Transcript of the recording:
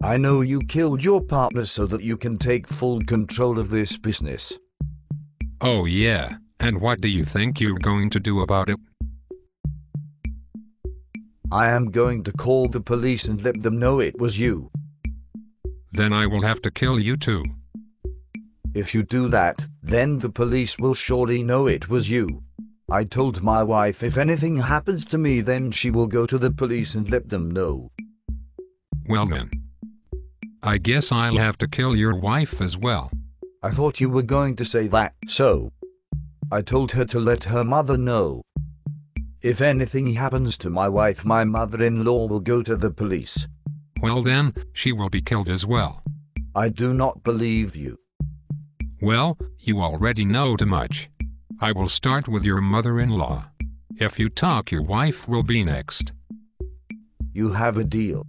I know you killed your partner so that you can take full control of this business. Oh yeah, and what do you think you're going to do about it? I am going to call the police and let them know it was you. Then I will have to kill you too. If you do that, then the police will surely know it was you. I told my wife if anything happens to me, then she will go to the police and let them know. Well then, I guess I'll have to kill your wife as well. I thought you were going to say that, so I told her to let her mother know. If anything happens to my wife, my mother-in-law will go to the police. Well then, she will be killed as well. I do not believe you. Well, you already know too much. I will start with your mother-in-law. If you talk, your wife will be next. You have a deal.